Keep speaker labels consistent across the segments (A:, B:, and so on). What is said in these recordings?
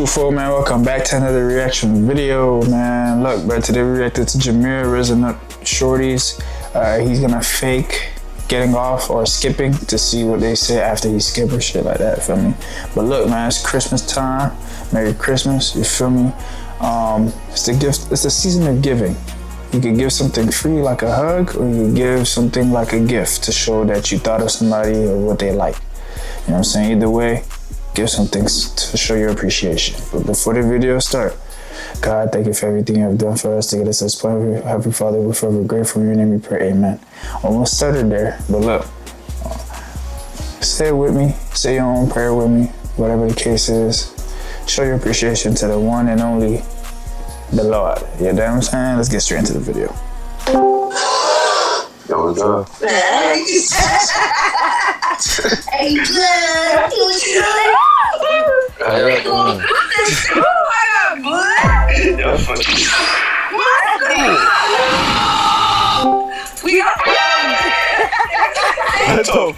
A: Truthful, man. Welcome back to another reaction video, man. Look, bro, today we reacted to Jameer Risen Up Shorties. He's gonna fake getting off or skipping to see what they say after he skip or shit like that, feel me? But look, man, it's Christmas time. Merry Christmas, you feel me? It's the gift, it's the season of giving. You could give something free like a hug, or you could give something like a gift to show that you thought of somebody or what they like. You know what I'm saying? Either way, give something to show your appreciation. But before the video start, God, thank you for everything you have done for us to get us to this point. Happy Father, we're forever grateful. In your name we pray, amen. Almost started there, but look, say it with me, say your own prayer with me, whatever the case is. Show your appreciation to the one and only, the Lord. You know what I'm saying? Let's get straight into the video.
B: Yo, what's up?
C: Hey, blood.
B: Yo, fuck you.
C: We got
B: What the fuck?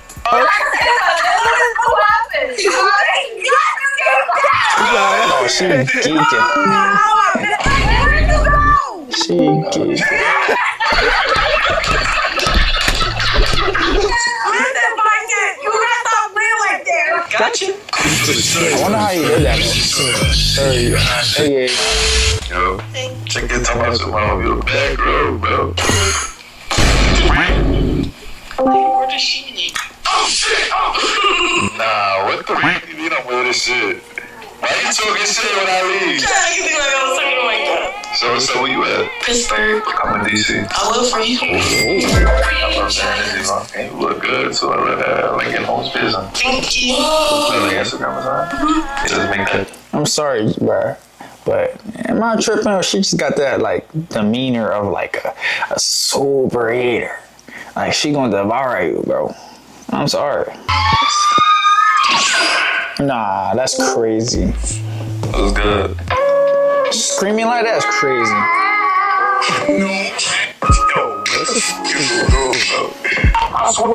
A: Oh, she geeking. She geeking.
B: Gotcha.
A: I wonder how you did that. Hey.
B: Yo, check your time out tomorrow. You're the bad girl, bro.
C: Where does she need?
B: Oh, shit. Oh. Nah, what the fuck you mean I'm with this shit? Why you talking shit when I leave? So where you at?
C: Pittsburgh.
B: I'm in DC.
C: I will for you.
B: I'm from San Diego. And you look good, so I let Lincoln Homes business.
C: Thank you.
B: Like Instagram or something? It doesn't make that.
A: I'm sorry, bro, but am I tripping, or she just got that like demeanor of like a sober eater? Like she gonna devour you, bro. I'm sorry. Nah, that's crazy.
B: That was good.
A: Screaming like that's crazy.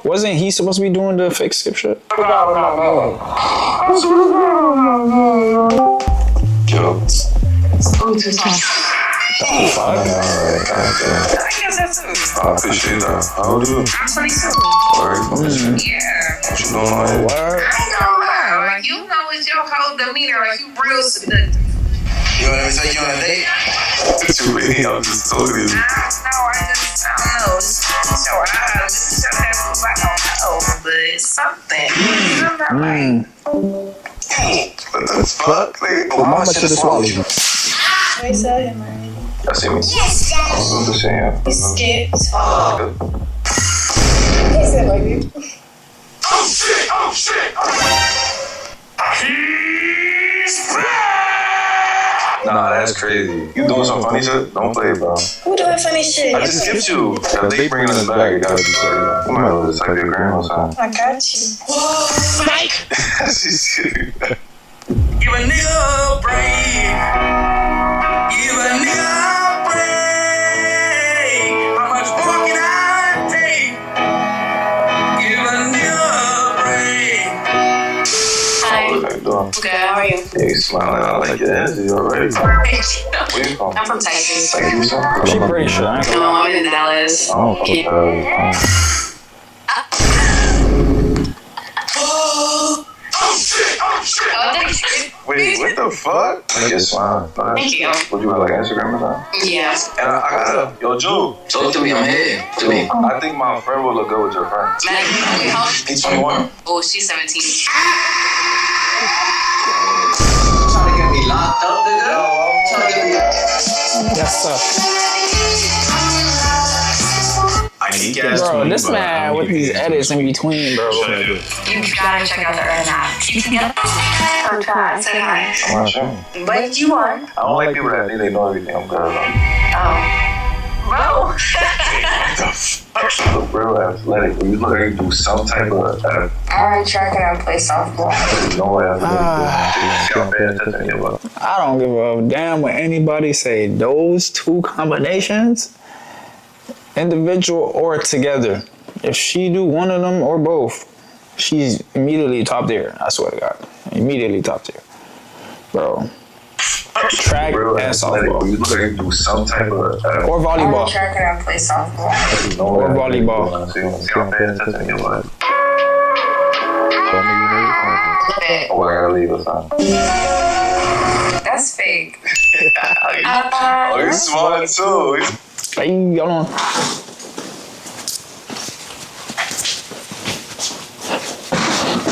A: Wasn't he supposed to be doing the fake skip shit?
B: Yo. I appreciate that. How old are you?
C: I'm 22.
B: Alright.
C: Yeah.
B: What you doing on it?
C: I ain't gonna lie. Like, you know, it's your whole demeanor. Like, you real seductive.
B: You want me to take you on a date? Too many. I'm just talking to you.
C: I don't know. Just show eyes. Just show that move. I don't know. But it's something. I'm not like,
B: What the fuck, nigga? Oh, mama should have swallowed you.
C: I saw him already.
B: I see me.
C: Yes,
B: I was going to say him.
C: He skipped. He said, like,
B: Oh, shit! Oh, shit! He's back! Nah, that's crazy. You doing some funny shit? Don't play, bro.
C: who doing funny shit?
B: I just skipped you. If they bringing us back, it gotta be crazy. You might as well just type your grandma or something.
C: I got you. Whoa, Mike!
B: She's cute.
C: Give a nigga a break. Give a nigga a break. How much more can I take? Give a nigga a break.
B: Hi. What are you doing?
C: Good, how are you?
B: Yeah, you smiling. I like your energy already. Where you from?
C: I'm from Texas.
B: Like you from?
A: She pretty sure. I ain't gonna lie.
C: No, I'm in Dallas.
B: Oh, okay. Oh, shit! Oh, shit! Wait, what the fuck? I just smile.
C: Thank you.
B: What you got, like Instagram or something?
C: Yeah.
B: And I got yo, Drew.
D: Talk to me, I'm here. To me.
B: I think my friend will look good with your friend.
C: Maggie, how old?
B: He's 21.
C: Oh, she's 17.
D: Trying to get me locked up, nigga. Trying to get me.
A: Yes, sir.
B: I need
A: Bro, this man with these edits in between, bro.
C: You gotta check out the earn app. You can get or try. Say hi.
B: I'm not sure.
C: But you are.
B: I don't like people that think they know everything. I'm good.
C: Oh. Bro.
B: What the fuck? Look real athletic. You look like you do some type of
C: Alright, track it out, play softball.
B: no athletic.
A: I don't give a damn what anybody say. Those two combinations, individual or together, if she do one of them or both, she's immediately top tier. I swear to God, immediately top tier, bro. Track
B: Real
A: and
B: athletic.
A: softball.
B: You look like you do some type of
A: Or
E: I'm a
A: volleyball.
E: track and I play softball.
A: Or volleyball.
B: See, I'm paying attention to your life. Oh, I gotta leave or something.
E: That's fake.
B: Oh, he's smart too.
A: Hey, hold on.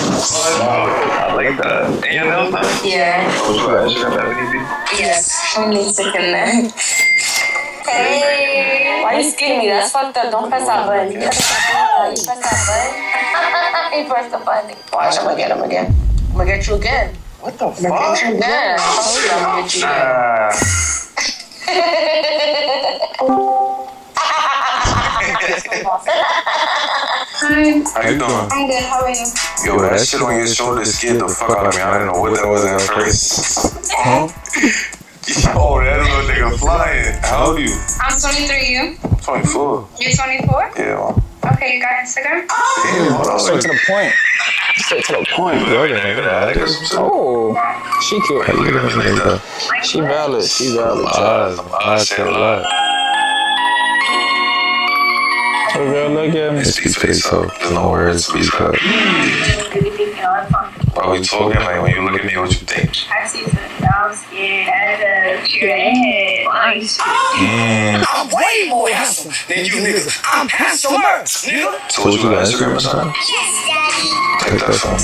B: I like that. And your nails done?
E: Yeah.
B: Oh, you got Instagram that we need to
E: Yes. We need to connect. Hey. Why you skinny? That's fucked up. Don't press that button. You press that button. You press the button. Watch, I'm gonna get him again. I'm gonna get you again.
B: What the
E: I'm gonna get you again. I'm gonna get you again.
B: How you doing?
E: I'm good. How are you?
B: Yo, that shit on your shoulder scared the fuck out of me. I didn't know what that was at first.
A: Huh?
B: Yo, that little nigga flying. How old are you?
E: I'm 23. You?
B: 24.
E: You're 24?
B: Yeah, man.
E: Okay, you got Instagram?
B: Damn, what else?
A: Straight to the point. Straight to the point. Oh, she cute. She valid. She valid. So girl, look at me.
B: Speak for yourself. There's no words. Speak up. Why we talking like when you look at me, what you think?
E: I see some. I'm scared.
C: I'm way more handsome than you niggas. I'm handsomer, nigga.
B: So what you got Instagram or something?
E: Yes, Daddy.
B: Take that phone.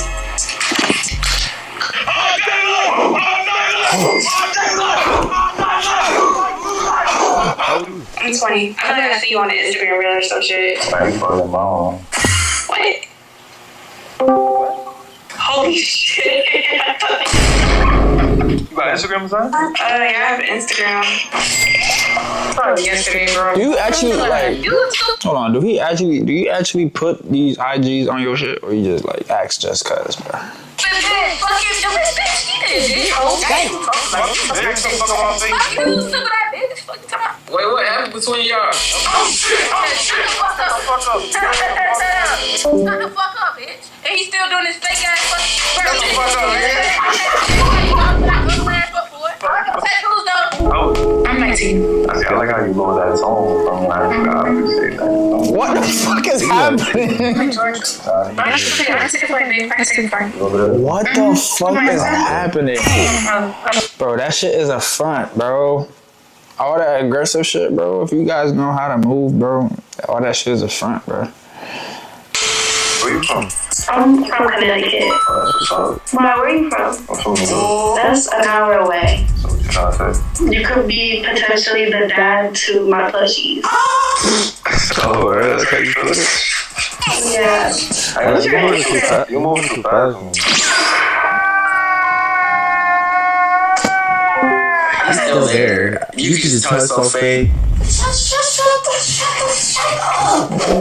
E: I'm 20. I feel like I see you on the Instagram reel or some shit.
B: Man, you fucking mom.
E: What? Holy shit.
B: You got Instagram or something?
E: Yeah, I have Instagram. Probably yesterday, bro.
A: Do you actually like?
E: You look so
A: Hold on. Do you actually put these IGs on your shit, or you just like ask just cause, bro?
E: fuck you, stupid bitch. He did it. Okay. Fuck you, stupid ass bitch. Fuck you, come on.
F: Wait, what happened between y'all?
E: Shut the fuck up. Shut the fuck up, bitch. And he's still doing his fake ass fucking shit. Shut the fuck up, tattoos though. I'm 19.
B: I like how you lower that tone from when I appreciate that.
A: What the fuck is happening? What the fuck is happening? Bro, that shit is a front, bro. All that aggressive shit, bro. If you guys know how to move, bro, all that shit is a front, bro.
B: Where you from?
E: I'm from Connecticut.
B: Oh, that's what's up.
E: Where are you from?
B: I'm from New York.
E: That's an hour away.
B: So what you trying to say?
E: You could be potentially the dad to my plushies.
B: Oh, right. That's how you feel it?
E: Yeah.
B: You're moving too fast.
F: I'm still there. You can just tell it's so fake.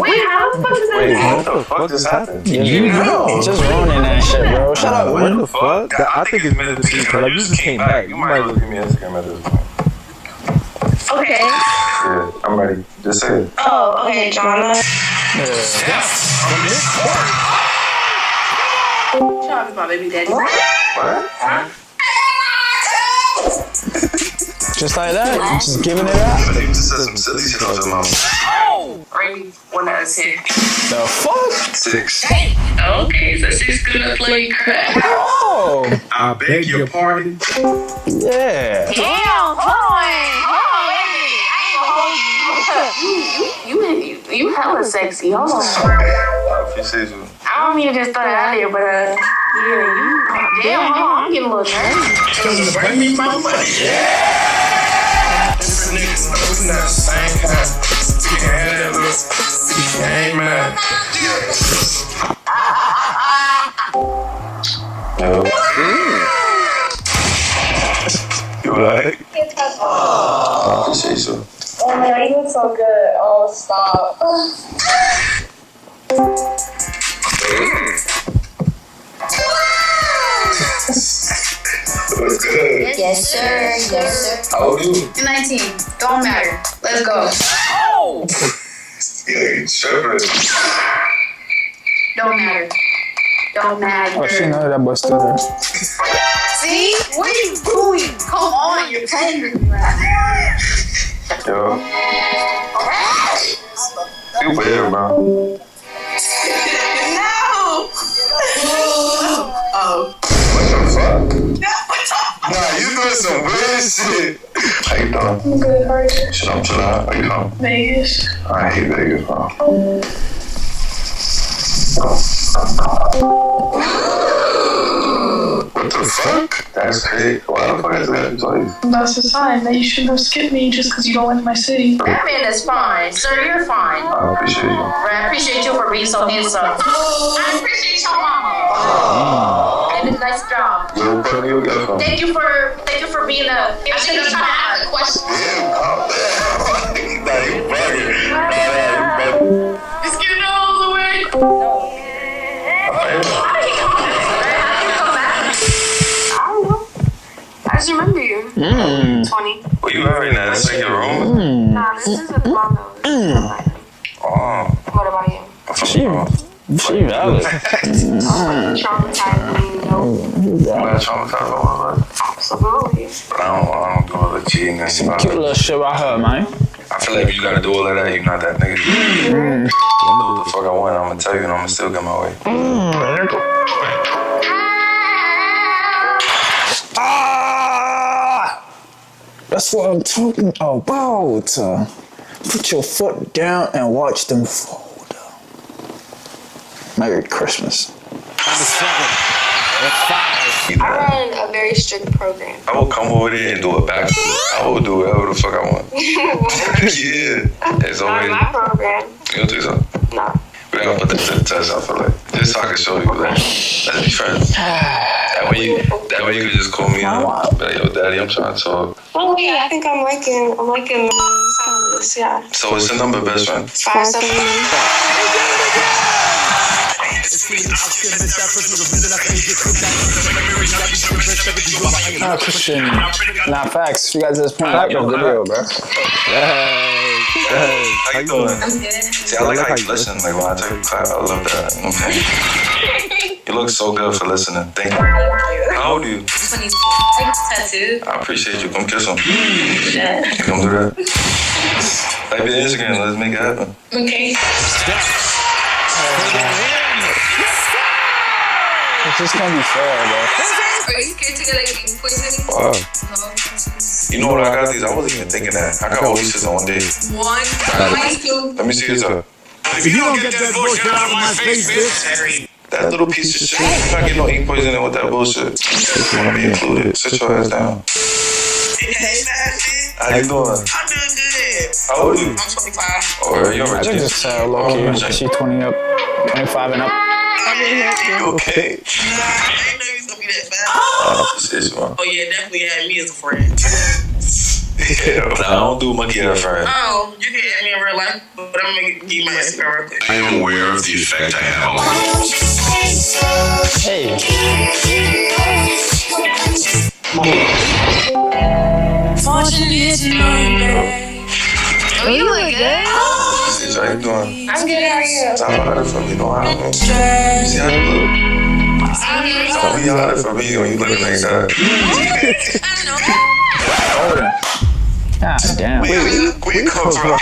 E: Wait, how the fuck is that?
B: Wait, what the fuck just happened?
F: You know.
A: Just ruining that shit, bro. Shut up,
B: What
A: man.
B: the fuck? I think it's meant to be because like, you just came back. You might as well give me Instagram at this point.
E: Okay.
B: Yeah, I'm ready. Just say it.
E: Oh, okay, Jonna. Sean's my baby daddy.
B: What?
A: Just like that. Just giving it up.
B: You just said some silly shit out your mouth.
E: Ring when I was here.
A: The fuck?
B: 6.
E: Okay, so she's gonna play crack.
A: Oh,
B: I beg your pardon.
A: yeah.
E: Damn, hold on. You hella sexy. Hold on.
B: I appreciate you.
E: I don't mean to just throw that out there, but yeah, you. Damn, hold on. I'm getting a little nervous.
C: Bring me my money. Different niggas losing that same kind. You can have that look. You ain't mad.
B: Yo. You alright? I appreciate you.
E: Oh my god, you look so good. Oh, stop.
B: What's good?
E: Yes, sir. Yes, sir.
B: How old are you?
E: You're 19. Don't matter. Let's go.
B: Yeah, you tripping.
E: Don't matter. Don't matter.
A: Oh, she know that boy still there.
E: See? What are you doing? Come on, you're tender.
B: Yo. You weird, bro.
E: No. Oh.
B: What the fuck? Nah, you doing some weird shit. How you doing?
G: I'm good, how are you?
B: Shit, I'm chilling out. Where you from?
G: Vegas.
B: I hate Vegas, bro. What the fuck? That's crazy. Why the fuck is that place?
G: That's a sign that you shouldn't have skipped me just because you don't like my city.
E: That man is fine. Sir, you're fine.
B: I appreciate you.
E: I appreciate you for being so handsome. I appreciate your mama. And a nice job.
B: Where the fuck you get from?
E: Thank you for being a. I should have tried to ask a question.
B: Damn, calm down. Nah, you bugging.
E: Just get all the way.
G: I just remember you. 20.
B: Well, you already know. That's like your room.
G: Nah, this is a condo.
B: Oh.
G: What about you?
A: She valid.
G: Traumatized me, you know?
B: I'm not traumatized by one of
G: Absolutely.
B: But I don't do all the cheating and stuff.
A: Cute little shit about her, man.
B: I feel like if you gotta do all of that, you're not that nigga. I do what the fuck I want, I'm gonna tell you, and I'm gonna still get my way.
A: That's what I'm talking about. Put your foot down and watch them fold. Merry Christmas.
G: I run a very strict program.
B: I will come over there and do a backflip. I will do whatever the fuck I want. Yeah. It's
G: Not
B: always.
G: my program.
B: You don't think so?
G: No.
B: We gotta put that to the test, I feel like. Just so I can show you, like, let's be friends. That way you can just call me up. Be like, yo, daddy, I'm trying to talk.
G: Oh yeah, I think I'm liking the sound of this, yeah.
B: So what's the number, best friend?
G: 579.
A: Nah, Christian. Nah, facts. You guys just point out the video, bro.
B: How you doing?
E: I'm good.
B: See, I like how you listen. Like, when I take a class, I love that. You know what I'm saying? You look so good for listening. Thank you. How old are you?
E: 22. Tattoo.
B: I appreciate you. Come kiss him. You come do that. Like your Instagram. Let's make it happen.
E: Okay.
A: It's just gonna be fair, bro.
E: Are you scared to get like poisoning?
B: Wow. You know what I got these? I wasn't even thinking that. I got all these shits on one day.
E: One.
B: Let me see this up.
C: If you don't get that bullshit out of my face, bitch.
B: That little piece of shit. You're not getting no ink poisoning with that bullshit. You wanna be included. Sit your ass down.
C: Hey,
B: How you doing?
C: I'm doing good.
B: How old are you?
C: I'm 25.
B: Or you
A: I
B: already
A: think just low key. She 20 up, 25 and up.
B: You okay?
C: Nah, I didn't know you was gonna be that fast.
B: Shit, you want.
C: Oh yeah, definitely had me as a friend.
B: Yeah, but I don't do monkey at a friend.
C: Oh, you can add me in real life, but I'm gonna give you my Instagram real quick.
B: I am aware of the effect I have on
A: Hey.
E: Oh, you look good.
B: How you doing?
E: I'm good. How are you?
B: Stop hiding from me, don't hide from me. You see how you look? Stop me hiding from me when you looking like that.
A: God damn.
B: Where you come from?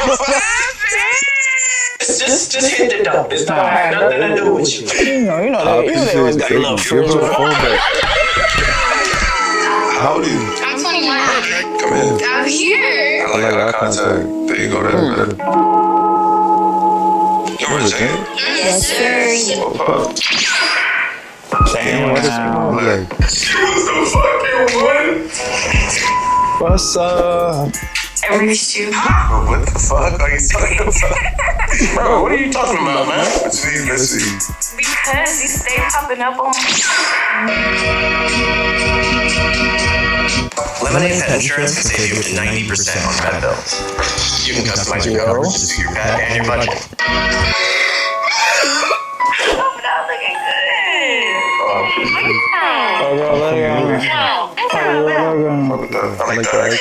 C: Just hit the dope. It's not have nothing to do with you.
A: You know they always got love for you.
B: How old are you?
E: I'm 21.
B: Come in.
E: I'm here.
B: I like eye contact. There you go, that's better. You remember Jane?
E: Yes, sir.
B: What up? Damn, what is like?
A: What's up?
E: I missed you.
B: What the fuck are you talking about? Bro, what are you talking about, man? What you mean, missy?
G: Because you stay popping up on
H: Lemonade Pet Insurance can save you up to 90% on pet bills. You can customize your coverages to your pet and your budget.
A: Oh, girl, let it go.
B: I like that.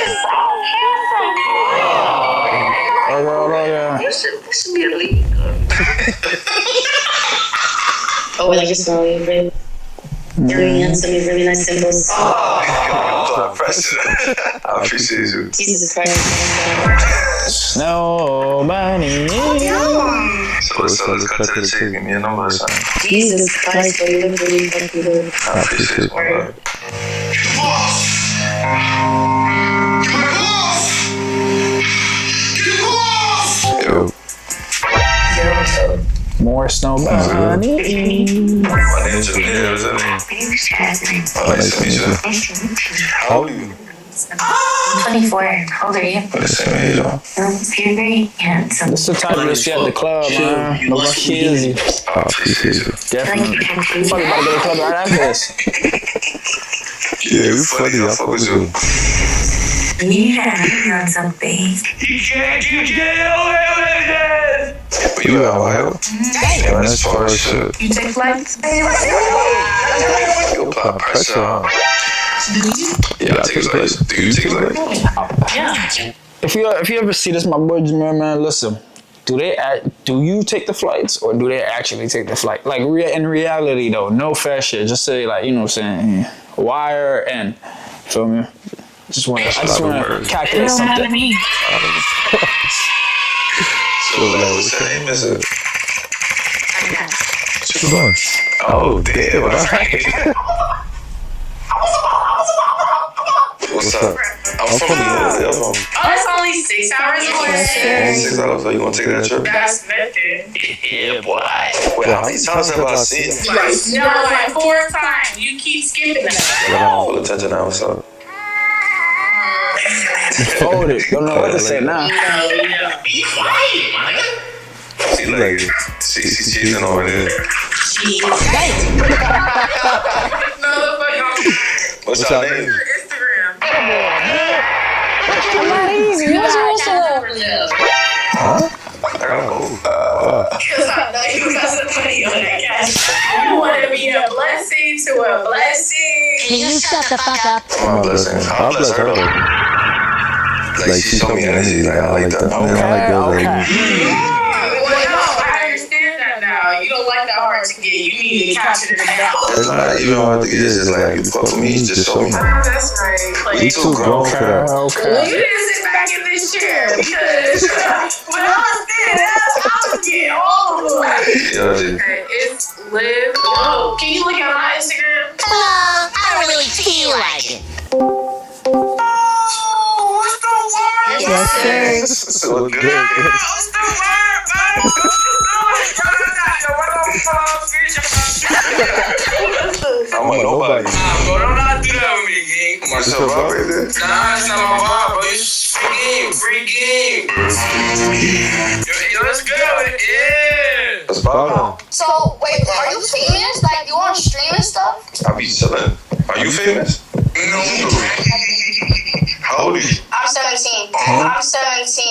A: Oh, girl, let it go.
G: This should be a leak. Oh, like it's not even.
E: doing some really nice symbols.
B: Oh, pressure. I appreciate you.
E: Jesus Christ.
A: Snow bunny.
B: So let's cut to the chase. Give me a number or something.
E: Jesus Christ, but you look really fucking good.
B: I appreciate you, my love. Yo.
A: More snow bunny.
B: My name's Jamil. What's up? Nice to meet you. How old are you?
E: 24. How old are you?
B: We're the same age, huh?
E: You're very handsome.
A: This is the type you see at the club, man. No one kills you.
B: I appreciate you.
A: Definitely. Fuck, about to go to the club right after this.
B: Yeah, you funny. I fuck with you.
E: Yeah, on something.
C: You can't get away with this.
B: But you out, Ohio? Damn, that's far as shit.
E: You take flights?
B: You apply pressure, huh? Yeah, I take flights. Do you take flights?
E: Yeah.
A: If you ever see this, my boy Jameer, man, listen. Do you take the flights or do they actually take the flight? Like in reality though, no fair shit. Just say like, you know what I'm saying, wire and feel me? I just want to calculate something.
B: So what's your name? Is it? What's your name? Oh damn! All right. What's up? I'm from New York.
E: Oh, it's only 6 hours away.
B: 6 hours. So you want to take that trip?
E: That's nothing.
B: Yeah, boy. Wait, how many times have I seen you?
E: No, like 4 times. You keep skipping that.
B: Full attention now. What's up?
A: Hold it. Don't know what to say now.
B: She like, she's cheating on it. What's your name?
E: Instagram.
G: I'm not easy. What's your Instagram?
B: Huh? I gotta go.
E: Because I know you got some money on that cash. You want to be a blessing to a blessing.
I: Can you shut the fuck up?
B: My blessing. I bless her though. Like she showed me energy. Like I like that.
A: Okay.
E: Well, no, I understand that now. You don't like that hard to get. You need to catch it now.
B: It's not even hard to get. It's just like you fuck with me. Just show me.
E: That's right.
B: You too grown for that.
E: Well, you didn't sit back in this chair because when I was there, I was getting all of them.
B: Yeah,
E: It's Liv. Oh, can you look at my Instagram?
I: I don't really feel like it.
E: What's the word?
I: Yes, sir.
B: so good.
E: What's the word, man?
B: I'm like nobody.
C: Bro, don't not do that with me, gang.
B: Myself up right there.
C: Nah, it's not my vibe, bro. It's free game. Yo, let's go. Yeah.
B: That's Bob.
G: So, wait, are you famous? Like, you on stream and stuff?
B: I be chilling. Are you famous?
C: No.
B: How old are you?
G: I'm 17. I'm 17.
B: This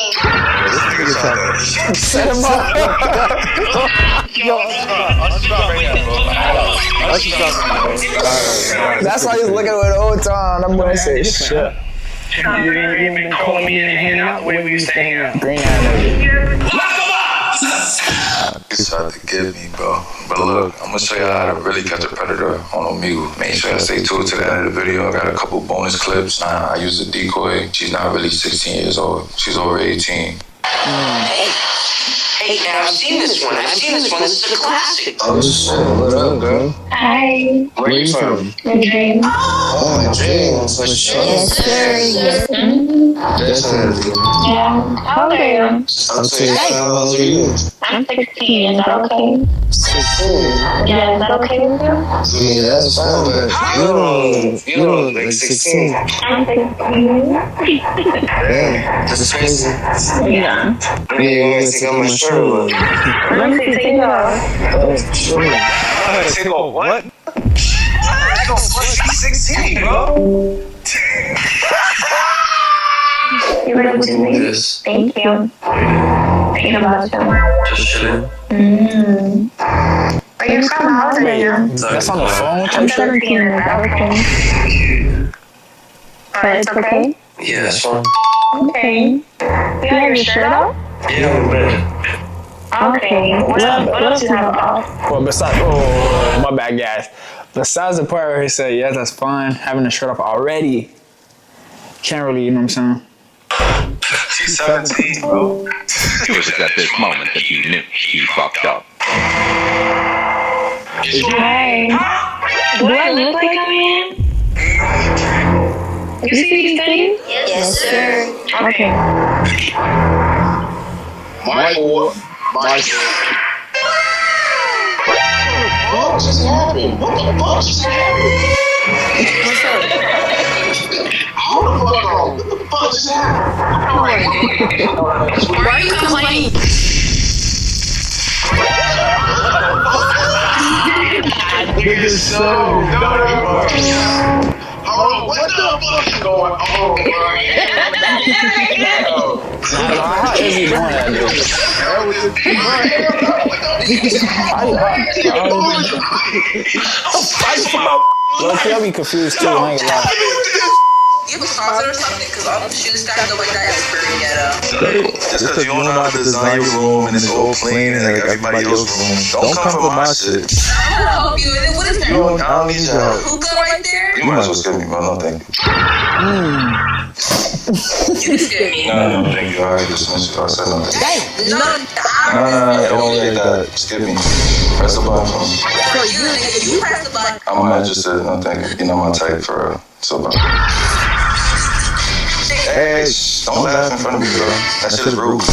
B: nigga's trying to.
A: Set him up. That's why he's looking at the whole time. That boy say shit.
C: You ain't been calling me and hanging out the way we used to hang out.
A: Green eye.
B: He's trying to get me, bro. But look, I'm gonna show you how to really catch a predator on Omegle. Make sure you stay tuned to the end of the video. I got a couple bonus clips. I use a decoy. She's not really 16 years old. She's over 18.
D: Hey, I've seen this one. This is a classic.
F: Oh, what up, girl?
I: Hi.
F: Where you from?
I: Dream.
F: Oh, James. For sure.
I: Yes, sir. Yes.
F: Definitely.
I: Yeah. How old are you?
F: I'm 25. How old are you?
I: I'm 16. Is that okay?
F: 16.
I: Yeah, is that okay with you?
F: I mean, that's fine, but you don't look like 16.
I: I'm 16.
F: Damn, that's crazy.
I: Yeah.
F: I mean, you want to take off my shirt or what?
I: Let me take it off.
F: Oh, sure.
B: Take off what? Take off what? She's 16, bro.
I: You ready to do
F: Yes.
I: Thank you. Thinking about you.
B: Just chilling.
I: Are you from how old are you?
A: That's on the phone.
I: I'm
A: Type shit.
I: 17. Is that okay? But it's okay?
B: Yeah, that's fine.
I: Okay. You have your shirt off?
B: Yeah, I'm ready.
I: Okay. What else do you have off?
A: Well, besides, oh, my bad, guys. Besides the part where he said, yeah, that's fine, having the shirt off already, can't really, you know what I'm saying?
B: She's 17, bro.
J: It was at this moment that he knew he fucked up.
I: Hi. Do I look like a man? You see these things?
E: Yes, sir.
I: Okay.
F: Michael.
D: What just happened? What the fuck just happened? Hold the fuck on. What the fuck just happened?
E: Why are you complaining?
F: Nigga, so hold on, what the fuck is going on, bro?
A: How is he doing that, dude? Look, I'll be confused too, I ain't gonna lie.
E: You have a closet or something? Because all the shoes stacked up like that is pretty ghetto.
B: Just because you don't know how to design your room and it's all clean and like everybody else's room, don't come for my shit.
E: I'm gonna help you with it. What is that?
B: I don't need your help.
E: Hookah right there?
B: You might as well skip me, bro. No, thank you.
E: You can skip me.
B: No, thank you. I already dismissed you. I said nothing.
E: No,
B: It don't like that. Skip me. Press the button for me.
E: for you, nigga, you press the button.
B: I'm not interested. No, thank you. You're not my type for real. So, bro. Hey, don't laugh in front of me, bro. That shit is rude. I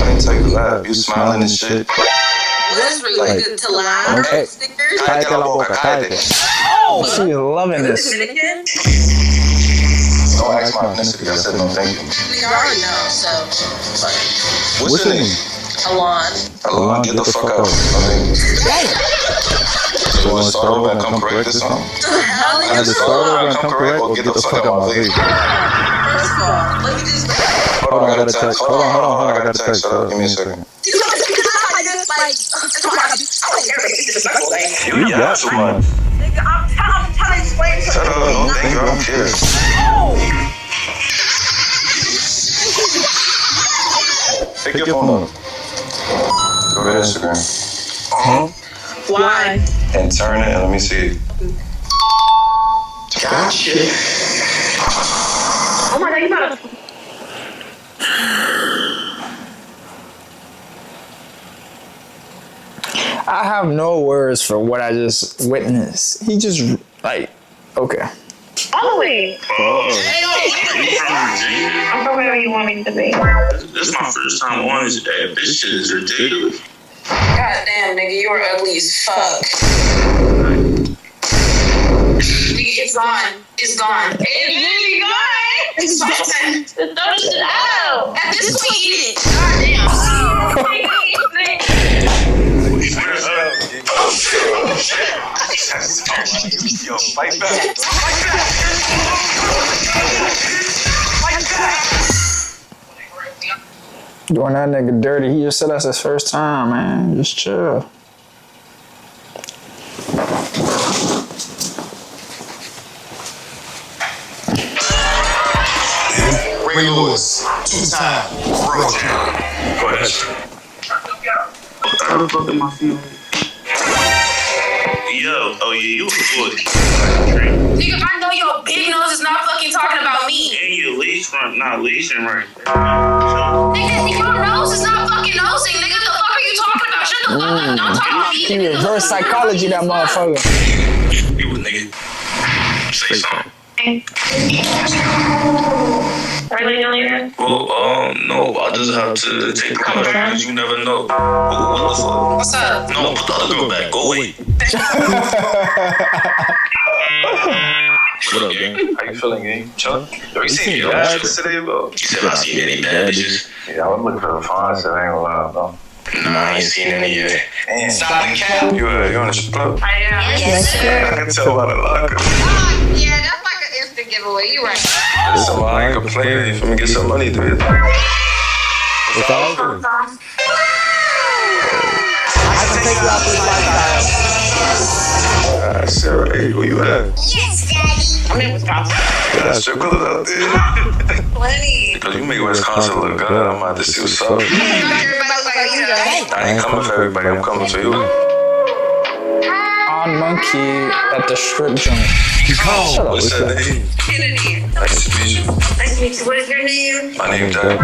B: didn't tell you to laugh. You smiling and shit.
E: That's really good to laugh.
A: Okay.
E: Stickers.
B: Cállate la boca, cállate.
A: Oh, she's loving this.
E: Dominican?
B: Don't ask my ethnicity. I said no, thank you.
E: Nigga, I already know, so.
B: What's your name?
E: Alon.
B: Alon, get the fuck out. No, thank you. So you want to start over and come correct this time?
E: What the hell?
B: I had to start over and come correct or get the fuck out my face.
E: First of all, let me just.
B: Hold on, I got a text. Hold on, I got a text. Shut up, give me a second. You got too much.
E: Nigga, I'm trying to explain
B: Shut up, no thank you, I don't care. Pick your phone up. Go to Instagram.
E: Why?
B: And turn it and let me see.
F: Gotcha.
E: Oh my god, you gotta.
A: I have no words for what I just witnessed. He just, like, okay.
I: All the way. I'm from where you want me to be.
C: This is my first time on this day. This shit is ridiculous.
E: God damn, nigga, you are ugly as fuck. Nigga, it's gone. It's gone. It's literally gone. It's gone. Throw this shit out. At this point, eat it. God damn.
B: Yo, fight back.
A: Doing that nigga dirty. He just said that's his first time, man. Just chill.
F: Ray Lewis, 2-time World Champion.
C: Go ahead. How the fuck am I feeling? Yo, oh yeah, you a good.
E: Nigga, I know your big nose is not fucking talking about me.
C: And your leash front not leashing right.
E: Nigga, your nose is not fucking nosing. Nigga, the fuck are you talking about? Shut the fuck up. Don't talk about me.
A: He reverse psychology, that motherfucker.
C: You a nigga. Say something.
I: Really, Elliot?
C: Well, no, I just have to take the contract because you never know. What the fuck?
E: What's up?
C: No, put the other girl back. Go away.
J: What up, gang?
B: How you feeling, gang? Chuck? Yo, you seen your bitches today, bro?
C: You said I seen any bad bitches?
B: Yeah, I was looking for the fine shit. I ain't gonna lie, bro.
C: Nah, I ain't seen any yet.
B: Damn. Stop the cap. You in the strip club?
E: I am. Yes, sir.
B: I can tell by the locker.
E: Yeah, that's like an instant giveaway. You right.
B: Listen, I ain't complaining. If I'm gonna get some money to it.
J: What's up?
B: Sarah, hey, where you at?
E: Yes, Daddy. I'm in Wisconsin.
B: You got strip clubs out there?
E: Plenty.
B: Because you make Wisconsin look good. I'm about to see what's up.
E: Everybody's like, you know.
B: I ain't coming for everybody. I'm coming for you.
A: I don't monkey at the strip joint. Shut up.
B: What's your name?
E: Kennedy.
B: Nice to meet you.
E: Nice to meet you. What is your name?
B: My name's Doug.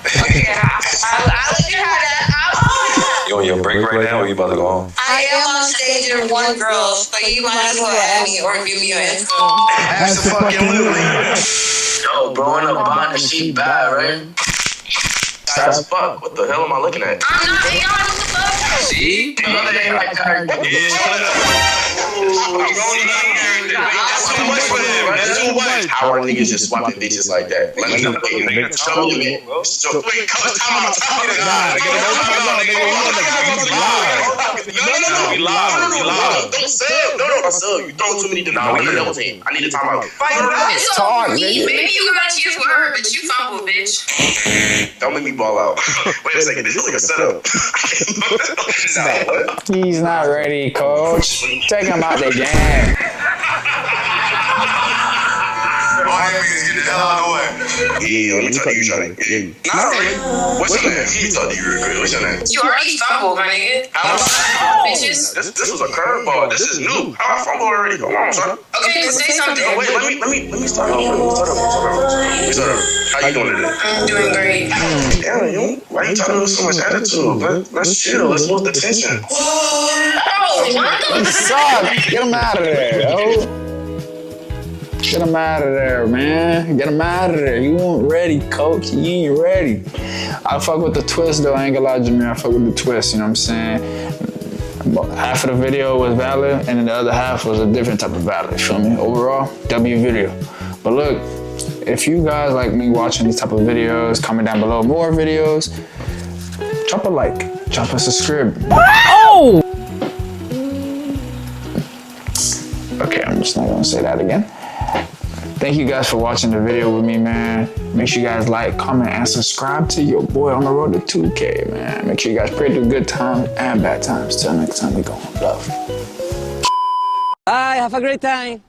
E: Okay, I'll let you have that.
B: You on your break right now or you about to go home?
E: I am on stage with one girl, so you might as well add me or give me your info.
C: Ask the fucking women. Yo, growing up behind the sheep bad, right? Sad as fuck. What the hell am I looking at?
E: I'm not being honest with the
C: See? Another day like that. That's too much for him. That's too much. How are niggas just swapping bitches like that? Let me know. Show me. Wait, time out. No, we live. Don't sub. No, I sub. You throwing too many. Nah, we need a double team. I need a timeout.
E: It's
A: talk,
E: me. Maybe you got cheers for her, but you fumbled, bitch.
C: Don't make me ball out. Wait a second. This is like a setup.
A: He's not ready, coach. Take him out the game.
B: Get the hell out of the way.
C: Yeah, let me tell you trying to. Not really. What's your name? Let me talk to you real quick. What's your name?
E: You already fumbled, my nigga. Bitches.
C: This was a curveball. This is new. How I fumble already? Come on, son.
E: Okay, then say something.
C: Oh, wait, let me start over. Let me start over. How you doing today?
E: I'm doing great.
C: Damn, why you talking with so much attitude? Let's chill. Let's lose the tension.
E: Oh, what the
A: Suck. Get him out of there, yo. Get him out of there, man. Get him out of there. You weren't ready, coach. You ain't ready. I fuck with the twist, though. I ain't gonna lie, Jameer. I fuck with the twist, you know what I'm saying? Half of the video was valid, and then the other half was a different type of valid, you feel me? Overall, W video. But look, if you guys like me watching these type of videos, comment down below more videos. Drop a like, drop a subscribe. Oh! Okay, I'm just not gonna say that again. Thank you guys for watching the video with me, man. Make sure you guys like, comment, and subscribe to your boy on the road to 2K, man. Make sure you guys pray through good times and bad times. Till next time, we go. Love.
F: Bye, have a great time.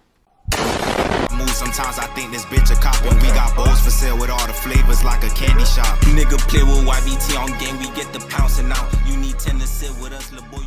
K: Sometimes I think this bitch a cop and we got bowls for sale with all the flavors like a candy shop. Nigga play with YBT on game, we get the pouncing out. You need 10 to sit with us, little boy.